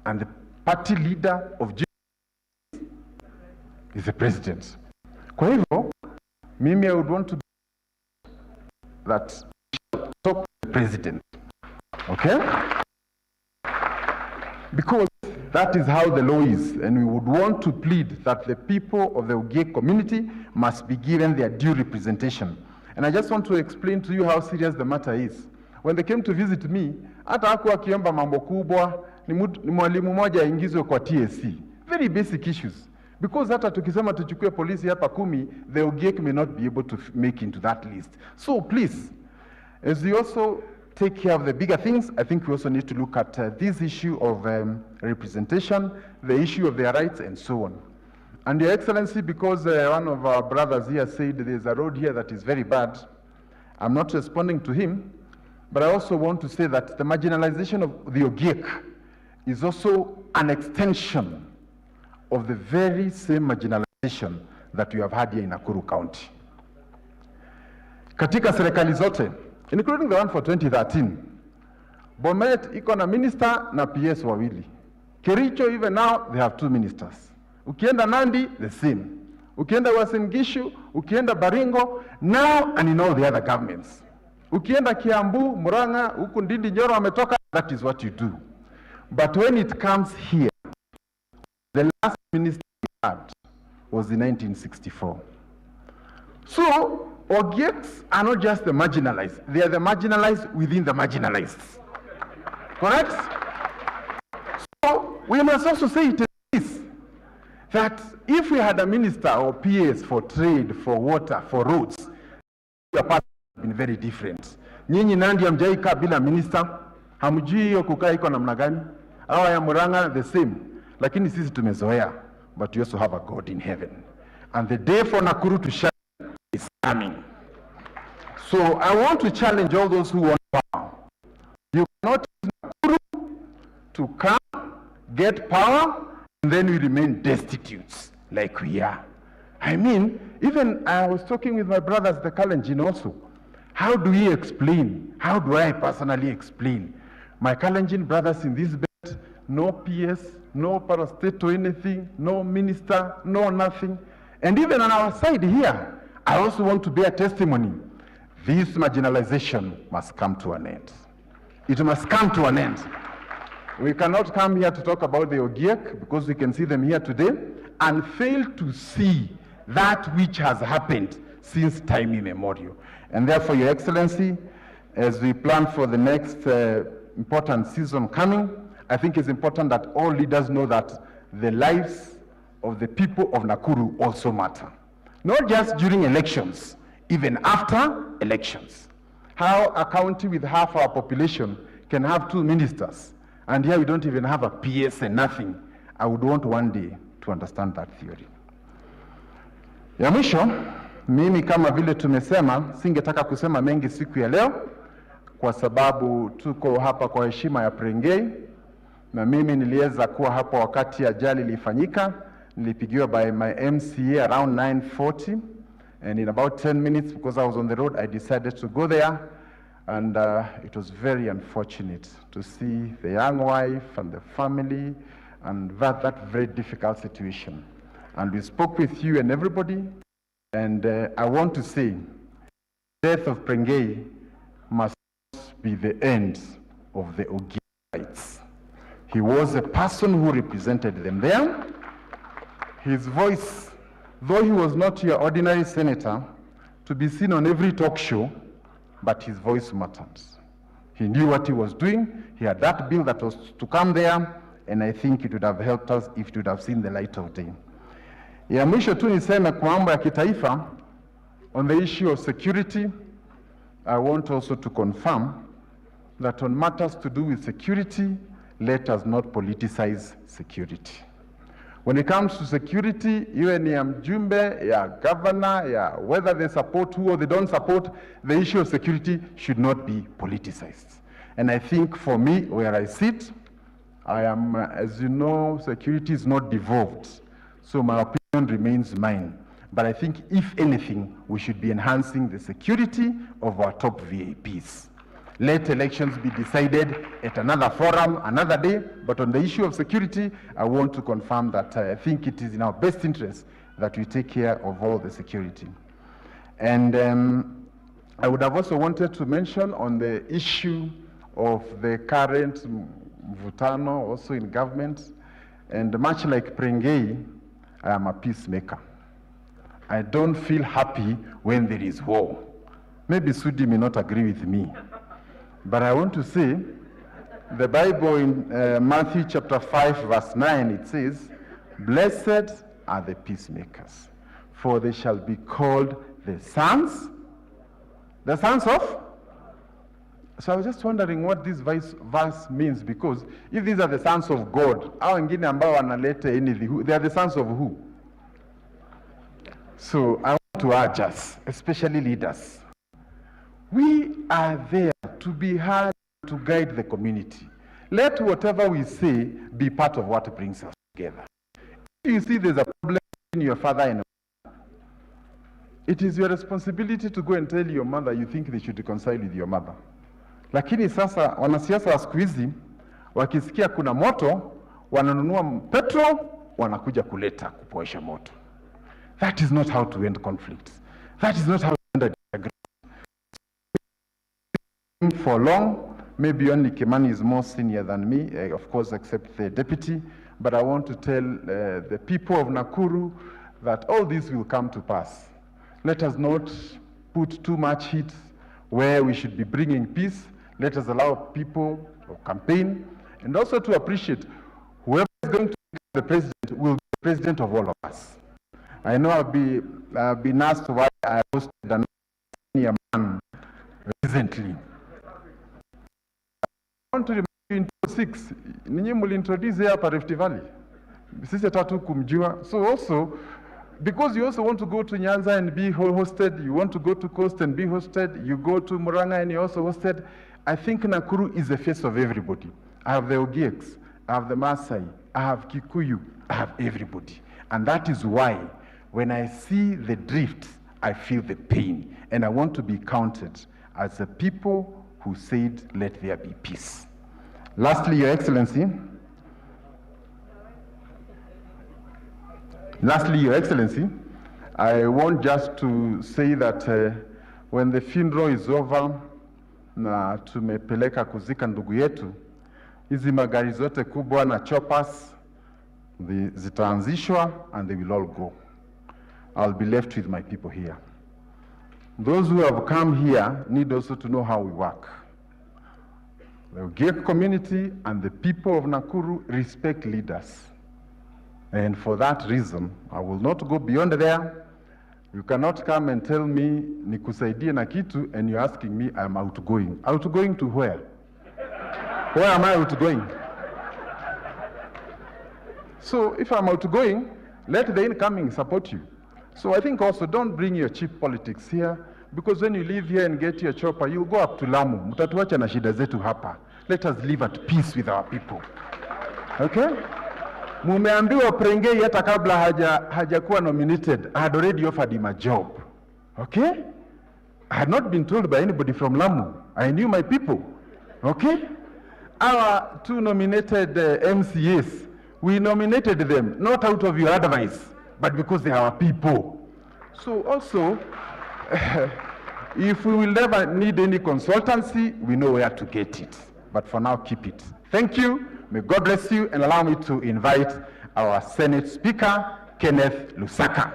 and the party leader of is the president. Kwa hivyo, mimi I would want to that talk to the president, okay? Because that is how the law is, and we would want to plead that the people of the Ogiek community must be given their due representation. And I just want to explain to you how serious the matter is. When they came to visit me, hata hakuwa akiomba mambo kubwa, ni mwalimu mmoja aingizwe kwa TSC. Very basic issues. Because hata tukisema tuchukue polisi hapa 10, the Ogiek may not be able to make into that list. So please, as we also take care of the bigger things, I think we also need to look at this issue of representation, the issue of their rights, and so on. And Your Excellency, because one of our brothers here said there's a road here that is very bad, I'm not responding to him, but I also want to say that the marginalization of the Ogiek is also an extension of the very same marginalization that we have had here in Nakuru County. Katika serikali zote, including the one for 2013, Bomet iko na minister na PS wawili. Kericho, even now, they have 2 ministers. Ukienda Nandi, the same. Ukienda Uasin Gishu, ukienda Baringo, now and in all the other governments. Ukienda Kiambu, Murang'a, huku Ndindi Nyoro ametoka, that is what you do. But when it comes here, the last minister we had was in 1964. So, Ogieks are not just the marginalized, they are the marginalized within the marginalized. Correct? So, we must also say it is that if we had a minister or PS for trade, for water, for roads, the path would have been very different. Nyinyi Nandi hamjaika bila minister, hamjui hiyo kukaa iko namna gani? Hawa ya Murang'a the same. Lakini sisi tumezoea, but we also have a God in heaven. And the day for Nakuru to shine is coming. So I want to challenge all those who want power. You cannot use Nakuru to come, get power, and then we remain destitute like we are. I mean, even I was talking with my brothers, the Kalenjin also. How do we explain? How do I personally explain? My Kalenjin brothers in this bed, no PS, no parastatal anything, no minister, no nothing. And even on our side here, I also want to bear testimony. This marginalization must come to an end. It must come to an end. We cannot come here to talk about the Ogiek, because we can see them here today, and fail to see that which has happened since time immemorial. And therefore, Your Excellency, as we plan for the next important season coming, I think it's important that all leaders know that the lives of the people of Nakuru also matter. Not just during elections, even after elections. How a county with half our population can have 2 ministers, and here we don't even have a PS and nothing. I would want one day to understand that theory. Ya mwisho, mimi kama vile tumesema, singetaka kusema mengi siku ya leo, kwa sababu tuko hapa kwa heshima ya Prengei, na mimi niliweza kuwa hapa wakati ajali ilifanyika. Nilipigiwa by my MCA around 9:40, and in about 10 minutes, because I was on the road, I decided to go there, and it was very unfortunate to see the young wife and the family, and that very difficult situation. And we spoke with you and everybody, and I want to say, the death of Prengei must be the end of the Ogiekites. He was a person who represented them there. His voice, though he was not your ordinary senator, to be seen on every talk show, but his voice mattered. He knew what he was doing. He had that bill that was to come there, and I think it would have helped us if it would have seen the light of day. Ya mwisho tu niseme kwa mambo ya kitaifa, on the issue of security, I want also to confirm that on matters to do with security, let us not politicize security. When it comes to security, iwe ni ya mjumbe, ya governor, ya whether they support who or they don't support, the issue of security should not be politicized. And I think for me, where I sit, I am, as you know, security is not devolved. So my opinion remains mine. But I think, if anything, we should be enhancing the security of our top VIPs. Let elections be decided at another forum, another day. But on the issue of security, I want to confirm that I think it is in our best interest that we take care of all the security. And I would have also wanted to mention on the issue of the current mvutano also in government, and much like Prengei, I am a peacemaker. I don't feel happy when there is war. Maybe Sudi may not agree with me, but I want to say, the Bible in Matthew chapter 5 verse 9, it says, "Blessed are the peacemakers, for they shall be called the sons of?" So I was just wondering what this verse means, because if these are the sons of God, hao wengine ambao wanaleta anything, they are the sons of who? So I want to urge us, especially leaders, we are there to be heard, to guide the community. Let whatever we say be part of what brings us together. If you see there's a problem in your father and mother, it is your responsibility to go and tell your mother you think they should reconcile with your mother. Lakini sasa wanasiasa wa siku hizi wakisikia kuna moto, wananunua petrol, wanakuja kuleta kupoesha moto. That is not how to end conflicts. That is not how to end a disagreement. For long, maybe only Kimani is more senior than me, of course, except the deputy. But I want to tell the people of Nakuru that all this will come to pass. Let us not put too much heat where we should be bringing peace. Let us allow people to campaign, and also to appreciate whoever is going to be the president will be the president of all of us. I know I've been asked why I hosted a senior man recently. I want to remind you in 2006, ninyi mulintroduce hapa Rift Valley. Sisi tatu kumjua. So also, because you also want to go to Nyanza and be hosted, you want to go to Coast and be hosted, you go to Murang'a and you're also hosted, I think Nakuru is the face of everybody. I have the Ogieks, I have the Maasai, I have Kikuyu, I have everybody. And that is why when I see the drift, I feel the pain. And I want to be counted as the people who said, let there be peace. Lastly, Your Excellency, I want just to say that when the funeral is over, na tumepeleka kuzika ndugu yetu, hizi magari zote kubwa na choppers zitaanzishwa and they will all go. I'll be left with my people here. Those who have come here need also to know how we work. The Ogiek community and the people of Nakuru respect leaders. And for that reason, I will not go beyond there. You cannot come and tell me, nikusaidie na kitu, and you're asking me, I'm outgoing. Outgoing to where? Where am I outgoing? So if I'm outgoing, let the incoming support you. So I think also don't bring your cheap politics here, because when you leave here and get your chopper, you'll go up to Lamu. Mutatuacha na shida zetu hapa. Let us live at peace with our people. Okay? Mumeambiwa Prengei hata kabla hajakuwa nominated, I had already offered him a job. Okay? I had not been told by anybody from Lamu. I knew my people. Okay? Our two nominated MCAs, we nominated them not out of your advice, but because they are our people. So also, if we will never need any consultancy, we know where to get it. But for now, keep it. Thank you. May God bless you, and allow me to invite our Senate Speaker, Kenneth Lusaka.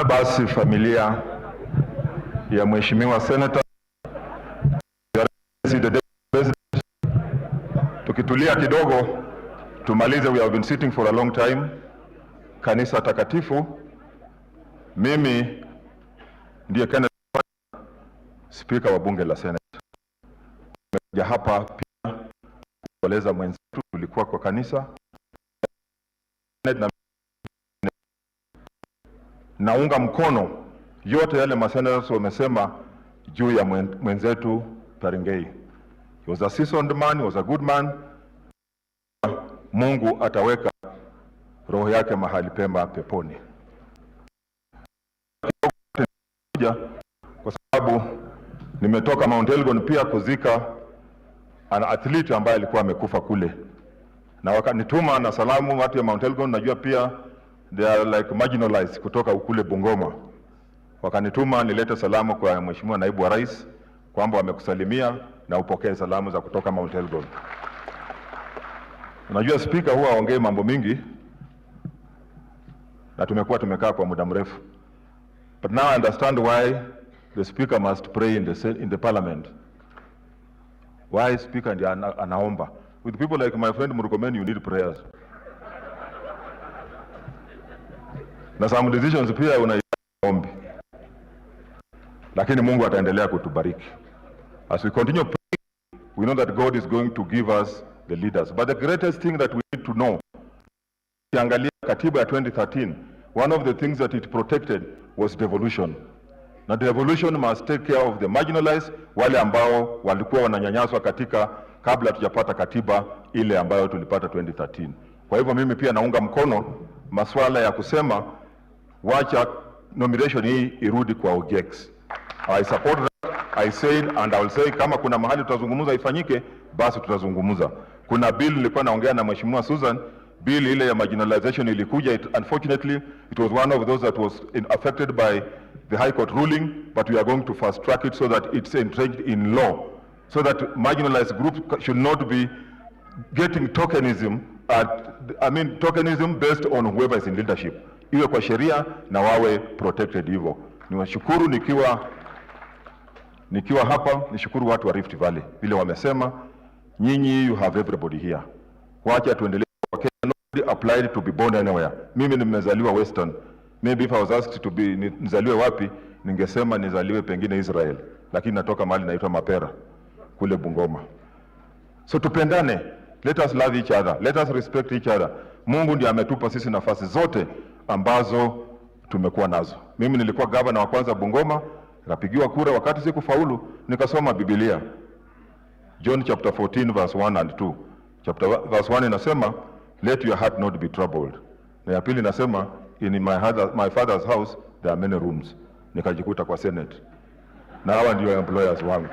Basi familia ya Mheshimiwa Senator, tukitulia kidogo tumalize, we have been sitting for a long time. Kanisa takatifu, mimi ndiye Kenneth, Speaker wa bunge la Senate. Nimekuja hapa pia kueleza mwenzetu, tulikuwa kwa kanisa naunga mkono yote yale masenators wamesema juu ya mwenzetu Prengei. He was a seasoned man, he was a good man. Mungu ataweka roho yake mahali pema peponi. Kwa sababu nimetoka Mount Elgon pia kuzika an athlete ambaye alikuwa amekufa kule, na wakanituma na salamu watu ya Mount Elgon. Najua pia they are like marginalized kutoka ukule Bungoma. Wakanituma nilete salamu kwa Mheshimiwa Naibu wa Rais kwamba wamekusalimia na upokee salamu za kutoka Mount Elgon. Unajua speaker huwa aongee mambo mingi na tumekaa kwa muda mrefu. But now I understand why the speaker must pray in the parliament. Why speaker ndiye anaomba. With people like my friend Murkomen, you need prayers. Na some decisions pia unaombi. Lakini Mungu ataendelea kutubariki. As we continue praying, we know that God is going to give us the leaders. But the greatest thing that we need to know, ukiangalia katiba ya 2013, one of the things that it protected was devolution. Na devolution must take care of the marginalized, wale ambao walikuwa wananyanyaswa katika kabla tujapata katiba ile ambayo tulipata 2013. Kwa hivyo mimi pia naunga mkono masuala ya kusema wacha nomination hii irudi kwa OGEX. I support that. I said and I will say kama kuna mahali tutazungumza ifanyike, basi tutazungumza. Kuna bill nilikuwa naongea na Mheshimiwa Susan, bill ile ya marginalization ilikuja, unfortunately it was one of those that was affected by the High Court ruling, but we are going to fast track it so that it's entrenched in law, so that marginalized groups should not be getting tokenism, tokenism based on whoever is in leadership. Iwe kwa sheria na wawe protected hivyo. Niwashukuru nikiwa hapa, nishukuru watu wa Rift Valley vile wamesema, nyinyi you have everybody here. Wacha tuendelee kwa Kenya, nobody applied to be born anywhere. Mimi nimezaliwa Western. Maybe if I was asked to be nizaliwe wapi, ningesema nizaliwe pengine Israel, lakini natoka mahali naitwa Mapera kule Bungoma. So tupendane, let us love each other, let us respect each other. Mungu ndiye ametupa sisi nafasi zote ambazo tumekuwa nazo. Mimi nilikuwa gavana wa kwanza Bungoma, nikapigiwa kura wakati sikufaulu, nikasoma Biblia. John chapter 14 verse 1 and 2. Verse 1 inasema, let your heart not be troubled. Na ya pili inasema, in my father's house there are many rooms. Nikajikuta kwa Senate. Na hawa ndio employers wangu.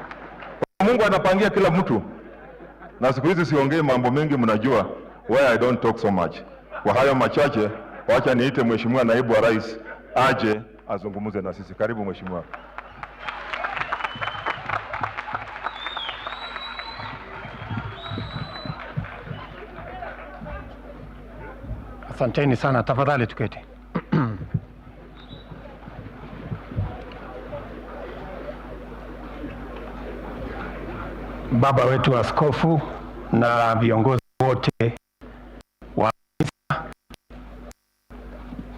Mungu anapangia kila mtu. Na siku hizi siongee mambo mengi, mnajua why I don't talk so much. Kwa hayo machache, wacha niite Mheshimiwa Naibu wa Rais aje azungumuze na sisi. Karibu Mheshimiwa. Asanteni sana, tafadhali tuketi. Baba wetu askofu na viongozi wote wa kanisa,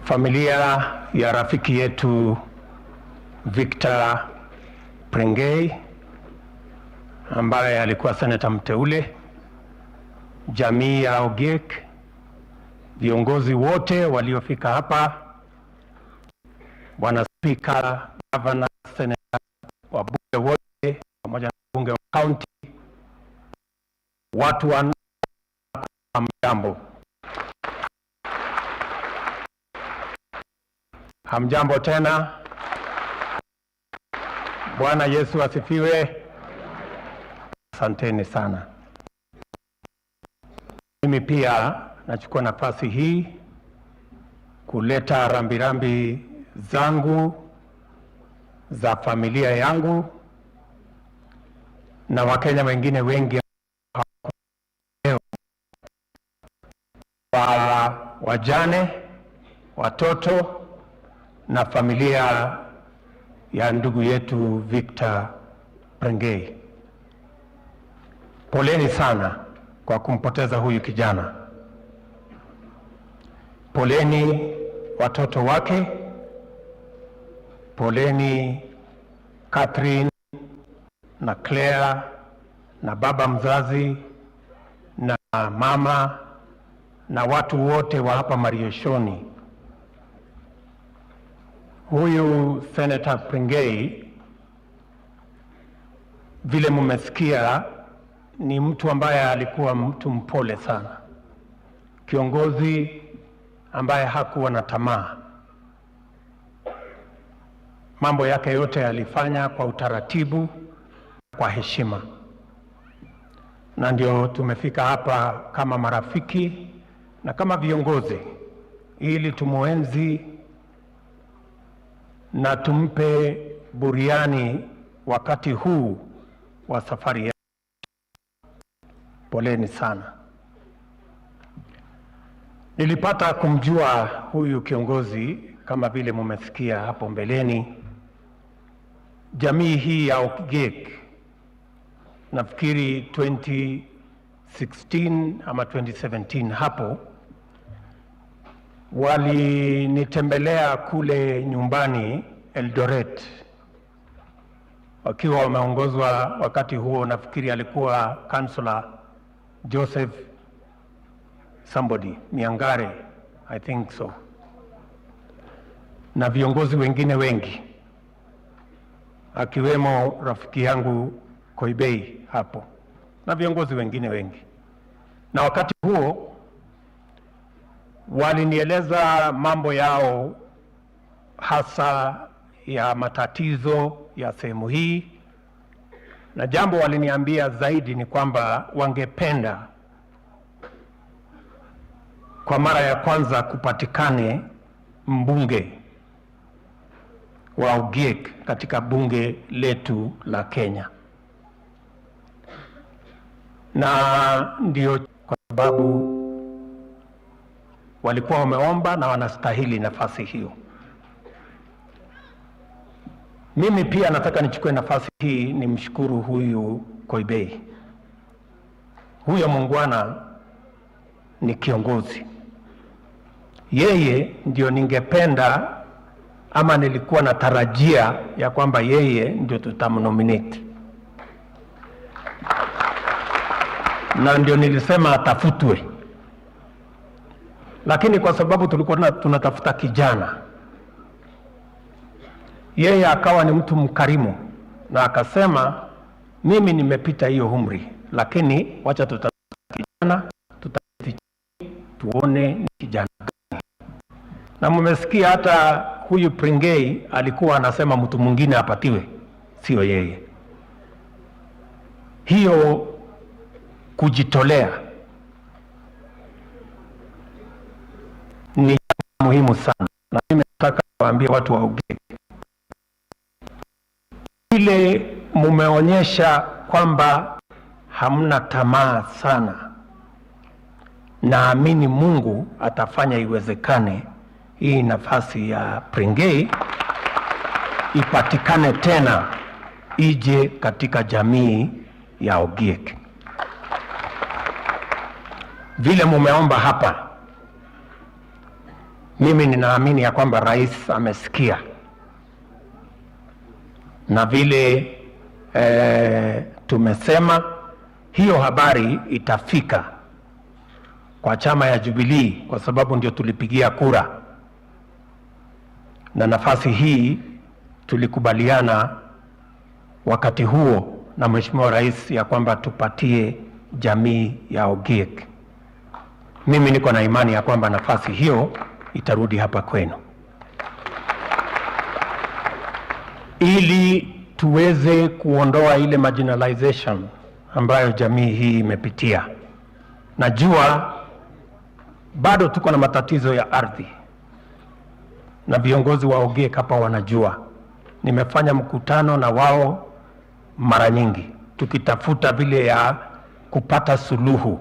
familia ya rafiki yetu Victor Prengei ambaye alikuwa seneta mteule, jamii ya OGEK, viongozi wote waliofika hapa, bwana spika, governor, seneta, wabunge wote pamoja na bunge wa county, watu wa hamjambo. Hamjambo tena. Bwana Yesu asifiwe. Asanteni sana. Mimi pia nachukua nafasi hii kuleta rambirambi zangu za familia yangu na Wakenya wengine wengi wa wajane, watoto na familia ya ndugu yetu Victor Prengei. Poleni sana kwa kumpoteza huyu kijana. Poleni watoto wake, poleni Catherine na Claire na baba mzazi na mama na watu wote wa hapa Marieshoni. Huyu Senator Prengei, vile mmesikia, ni mtu ambaye alikuwa mtu mpole sana. kiongozi ambaye hakuwa na tamaa. Mambo yake yote alifanya kwa utaratibu, kwa heshima. Na ndio tumefika hapa kama marafiki na kama viongozi ili tumuenzi na tumpe buriani wakati huu wa safari ya. Poleni sana. Nilipata kumjua huyu kiongozi kama vile mumesikia hapo mbeleni. Jamii hii ya Ogiek, nafikiri 2016 ama 2017 hapo, walinitembelea kule nyumbani Eldoret, wakiwa wameongozwa wakati huo, nafikiri alikuwa Councillor Joseph somebody Miangare, I think so, na viongozi wengine wengi, akiwemo rafiki yangu Koibei hapo na viongozi wengine wengi. Na wakati huo walinieleza mambo yao, hasa ya matatizo ya sehemu hii, na jambo waliniambia zaidi ni kwamba wangependa kwa mara ya kwanza kupatikane mbunge wa Ogiek katika bunge letu la Kenya. Na ndio kwa sababu walikuwa wameomba na wanastahili nafasi hiyo. Mimi pia nataka nichukue nafasi hii nimshukuru huyu Koibei. Huyo muungwana ni kiongozi. Yeye ndio ningependa ama nilikuwa natarajia ya kwamba yeye ndio tutamnominate. Na ndio nilisema atafutwe. Lakini kwa sababu tulikuwa tunatafuta kijana, yeye akawa ni mtu mkarimu na akasema, mimi nimepita hiyo umri, lakini wacha tutatafuta kijana, tuone ni kijana gani. Na mmesikia hata huyu Pringei alikuwa anasema mtu mwingine apatiwe, sio yeye. Hiyo kujitolea ni muhimu sana, na mimi nataka kuambia watu wa Ogiek, ile mumeonyesha kwamba hamna tamaa sana. Naamini Mungu atafanya iwezekane hii nafasi ya Pringei ipatikane tena, ije katika jamii ya Ogiek. Vile mumeomba hapa, mimi ninaamini ya kwamba rais amesikia, na vile tumesema hiyo habari itafika kwa chama ya Jubilee, kwa sababu ndio tulipigia kura, na nafasi hii tulikubaliana wakati huo na Mheshimiwa Rais ya kwamba tupatie jamii ya Ogiek. Mimi niko na imani ya kwamba nafasi hiyo itarudi hapa kwenu, ili tuweze kuondoa ile marginalization ambayo jamii hii imepitia. Najua bado tuko na matatizo ya ardhi, na viongozi wa Ogiek hapa wanajua. Nimefanya mkutano na wao mara nyingi, tukitafuta vile ya kupata suluhu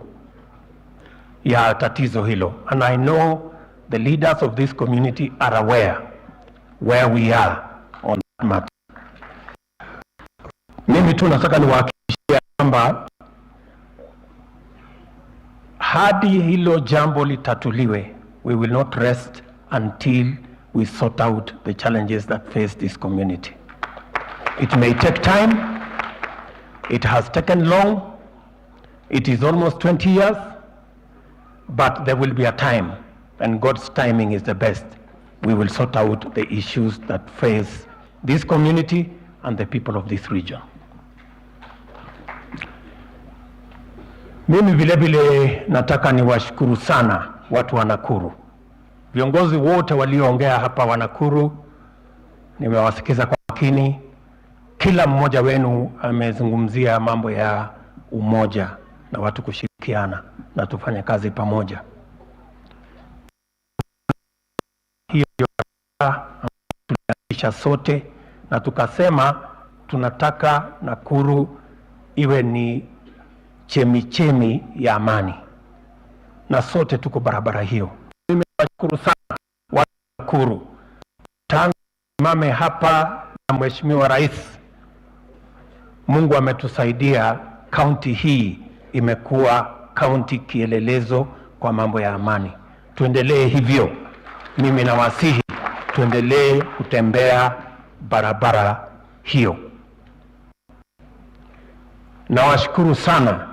ya tatizo hilo. And I know the leaders of this community are aware where we are on that matter. Mimi tu nataka niwahakikishie kwamba hadi hilo jambo litatuliwe, we will not rest until we sort out the challenges that face this community. It may take time. It has taken long. It is almost 20 years. But there will be a time, and God's timing is the best. We will sort out the issues that face this community and the people of this region. Mimi vile vile nataka niwashukuru sana watu wa Nakuru. Viongozi wote walioongea hapa wa Nakuru nimewasikiza kwa makini. Kila mmoja wenu amezungumzia mambo ya umoja na watu kushirikiana na tufanye kazi pamoja. Hiyo tulianzisha sote na tukasema tunataka Nakuru iwe ni chemichemi ya amani, na sote tuko barabara hiyo. Mimi nashukuru sana watu wa Nakuru, tangu mame hapa na Mheshimiwa Rais, Mungu ametusaidia. Kaunti hii imekuwa kaunti kielelezo kwa mambo ya amani. Tuendelee hivyo. Mimi nawasihi tuendelee kutembea barabara hiyo. Nawashukuru sana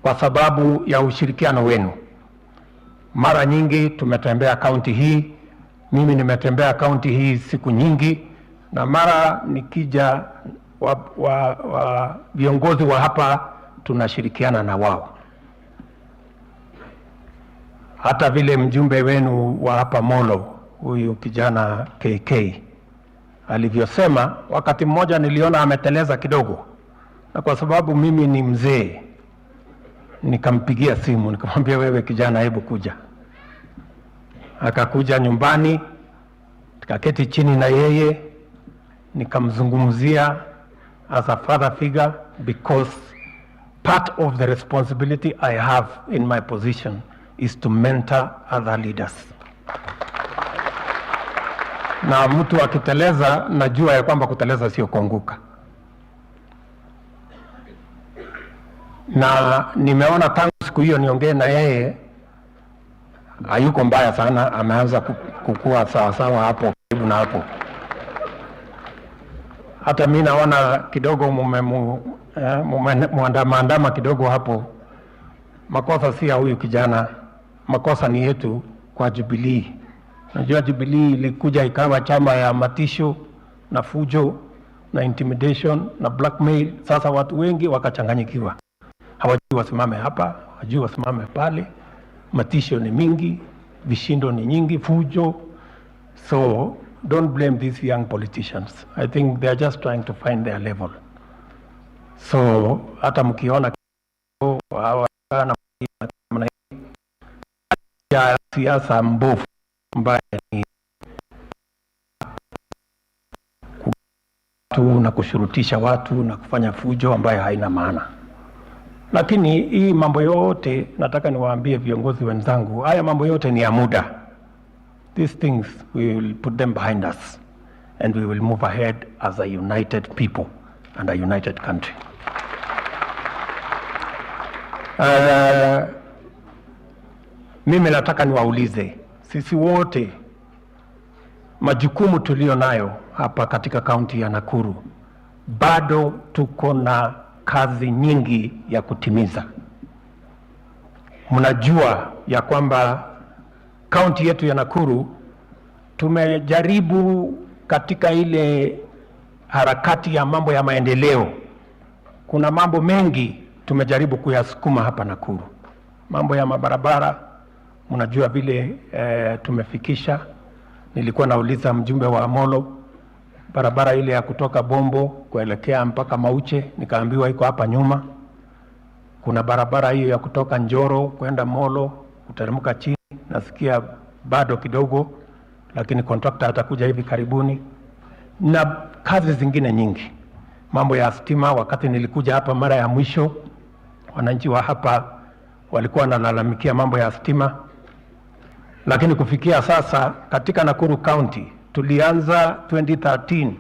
kwa sababu ya ushirikiano wenu. Mara nyingi tumetembea kaunti hii. Mimi nimetembea kaunti hii siku nyingi, na mara nikija viongozi wa hapa tunashirikiana na wao. Hata vile mjumbe wenu wa hapa Molo, huyu kijana KK alivyosema, wakati mmoja niliona ameteleza kidogo, na kwa sababu mimi ni mzee nikampigia simu nikamwambia, wewe kijana, hebu kuja. Akakuja nyumbani, tukaketi chini na yeye, nikamzungumzia as a father figure, because part of the responsibility I have in my position is to mentor other leaders. Na mtu akiteleza, najua ya kwamba kuteleza sio kuanguka. Na nimeona tangu siku hiyo niongee na yeye, hayuko mbaya sana, ameanza kukua sawa sawa hapo karibu na hapo. Hata mimi naona kidogo muandama kidogo hapo. Makosa si ya huyu kijana, makosa ni yetu kwa Jubilee. Najua Jubilee ilikuja ikawa chama ya matisho na fujo na intimidation na blackmail. Sasa watu wengi wakachanganyikiwa, hawajui wasimame hapa, hawajui wasimame pale. Matisho ni mingi, vishindo ni nyingi, fujo. So don't blame these young politicians. I think they are just trying to find their level. So hata mkiona ya siasa mbovu ambaye ni na kushurutisha watu na kufanya fujo ambayo haina maana. Lakini hii mambo yote nataka niwaambie viongozi wenzangu, haya mambo yote ni ya muda. These things we will put them behind us and we will move ahead as a united people and a united country. Mimi nataka niwaulize, sisi wote majukumu tulio nayo hapa katika kaunti ya Nakuru, bado tuko na kazi nyingi ya kutimiza. Mnajua ya kwamba kaunti yetu ya Nakuru tumejaribu katika ile harakati ya mambo ya maendeleo. Kuna mambo mengi tumejaribu kuyasukuma hapa Nakuru. Mambo ya mabarabara, mnajua vile tumefikisha. Nilikuwa nauliza mjumbe wa Molo, barabara ile ya kutoka Bombo kuelekea mpaka Mauche, nikaambiwa iko hapa nyuma. Kuna barabara hiyo ya kutoka Njoro kwenda Molo kuteremka chini, nasikia bado kidogo, lakini contractor atakuja hivi karibuni. Na kazi zingine nyingi. Mambo ya stima, wakati nilikuja hapa mara ya mwisho, wananchi wa hapa walikuwa wanalalamikia mambo ya stima. Lakini kufikia sasa katika Nakuru County tulianza 2013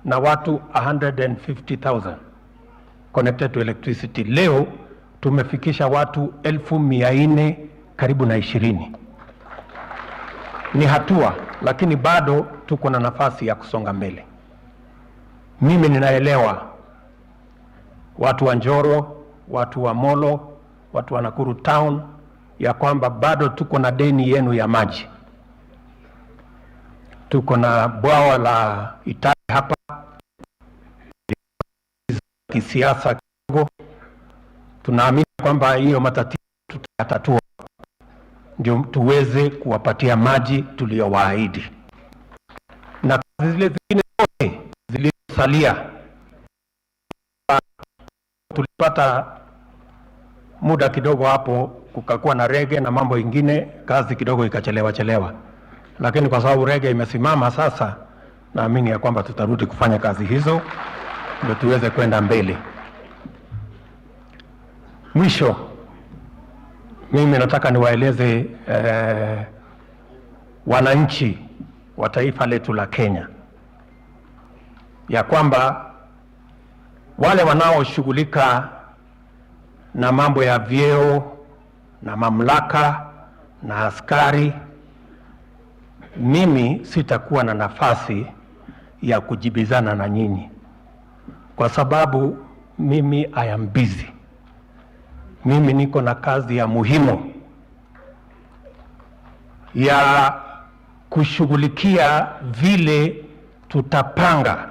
na watu 150,000 connected to electricity. Leo tumefikisha watu 1400 karibu na 20. Ni hatua, lakini bado tuko na nafasi ya kusonga mbele. Mimi ninaelewa watu wa Njoro, watu wa Molo, watu wa Nakuru Town, ya kwamba bado tuko na deni yenu ya maji. Tuko na bwawa la Itali hapa, kisiasa kidogo. Tunaamini kwamba hiyo matatizo tutatatua. ndio tuweze kuwapatia maji tuliyowaahidi. Na kazi zile zingine zote zilizosalia, tulipata muda kidogo hapo, kukakuwa na rege na mambo ingine, kazi kidogo ikachelewa, lakini kwa sababu rege imesimama sasa, naamini ya kwamba tutarudi kufanya kazi hizo ndio tuweze kwenda mbele. Mwisho, mimi nataka niwaeleze wananchi wa taifa letu la Kenya ya kwamba wale wanaoshughulika na mambo ya vyeo na mamlaka na askari, mimi sitakuwa na nafasi ya kujibizana na nyinyi, kwa sababu mimi I am busy. Mimi niko na kazi ya muhimu ya kushughulikia vile tutapanga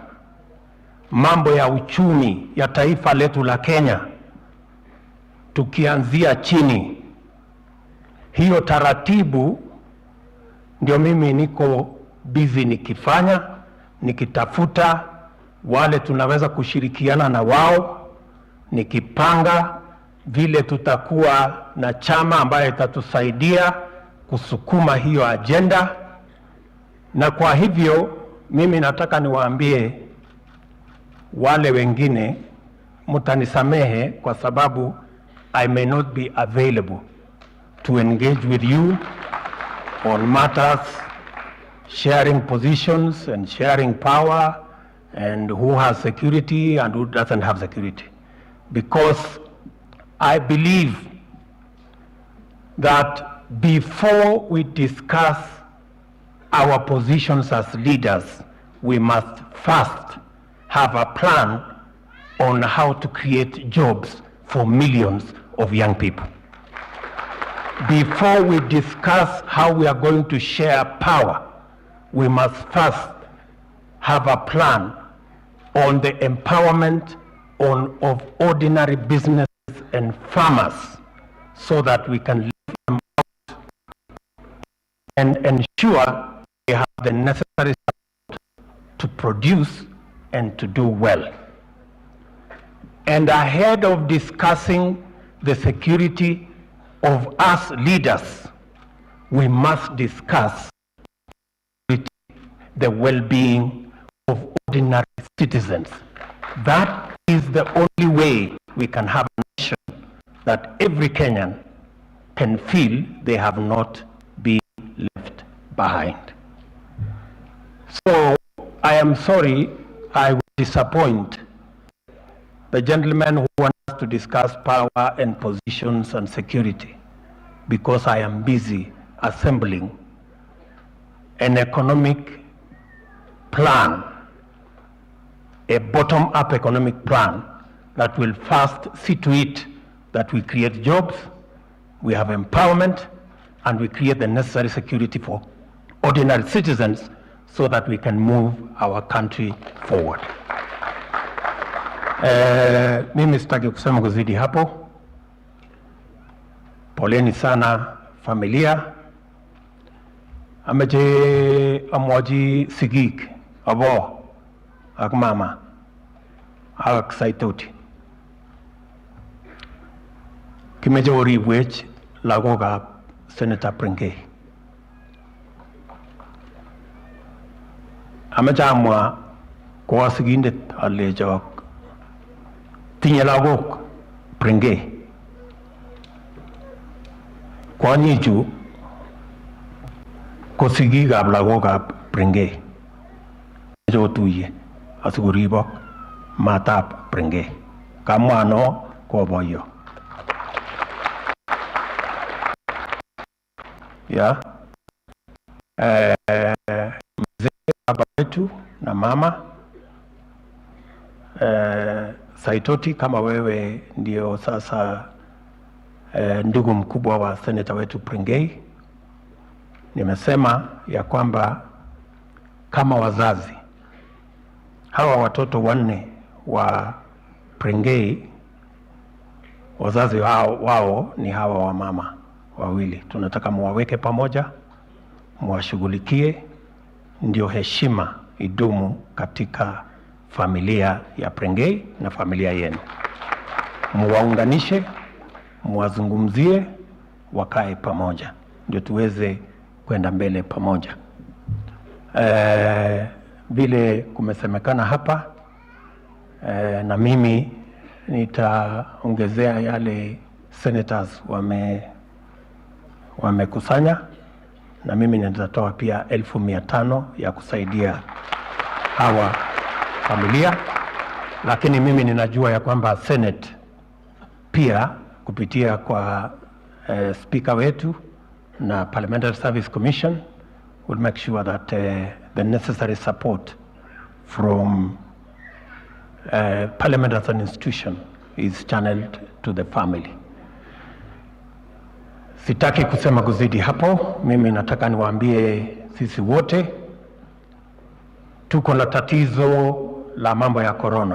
mambo ya uchumi ya taifa letu la Kenya, tukianzia chini. Hiyo taratibu ndio mimi niko busy nikifanya, nikitafuta wale tunaweza kushirikiana na wao, nikipanga vile tutakuwa na chama ambayo itatusaidia kusukuma hiyo agenda. Na kwa hivyo mimi nataka niwaambie wale wengine, mtanisamehe kwa sababu I may not be available to engage with you on matters sharing positions and sharing power and who has security and who doesn't have security, because I believe that before we discuss our positions as leaders, we must first have a plan on how to create jobs for millions of young people. Before we discuss how we are going to share power, we must first have a plan on the empowerment of ordinary businesses and farmers, so that we can lift them out and ensure they have the necessary support to produce and to do well. And ahead of discussing the security of us leaders, we must discuss the well-being of ordinary citizens. That is the only way we can have a nation that every Kenyan can feel they have not been left behind. So I am sorry I will disappoint the gentleman who wants to discuss power and positions and security, because I am busy assembling an economic plan, a bottom-up economic plan that will first see to it that we create jobs, we have empowerment, and we create the necessary security for ordinary citizens so that we can move our country forward. Mimi sitaki kusema kuzidi hapo. Poleni sana familia. Ameje amwaji sigik abo ak mama ak saitoti. Kimeje oribwech lagokab Senator Pringei. Ameje amwa kwa sigindet alejok tinye lagok Pringei. Kwanyichu ko sigikab lagokab Pringei. Jotuye asikuribok matab Pringei. Kamwa no ko boyo. Ya mzee baba wetu na mama Saitoti, kama wewe ndio sasa ndugu mkubwa wa seneta wetu Pringei, nimesema ya kwamba kama wazazi hawa watoto wanne wa Pringei, wazazi wao ni hawa wa mama wawili. Tunataka muwaweke pamoja, muwashughulikie, ndio heshima idumu katika familia ya Prengei na familia yenu. Muwaunganishe, muwazungumzie, wakae pamoja, ndio tuweze kwenda mbele pamoja. Vile kumesemekana hapa, na mimi nitaongezea yale senators wamekusanya, na mimi nitatoa pia 1500 ya kusaidia hawa familia. Lakini mimi ninajua ya kwamba Senate pia kupitia kwa speaker wetu na Parliamentary Service Commission will make sure that the necessary support from Parliament as an institution is channeled to the family. Sitaki kusema kuzidi hapo. Mimi nataka niwaambie sisi wote tuko na tatizo la mambo ya corona.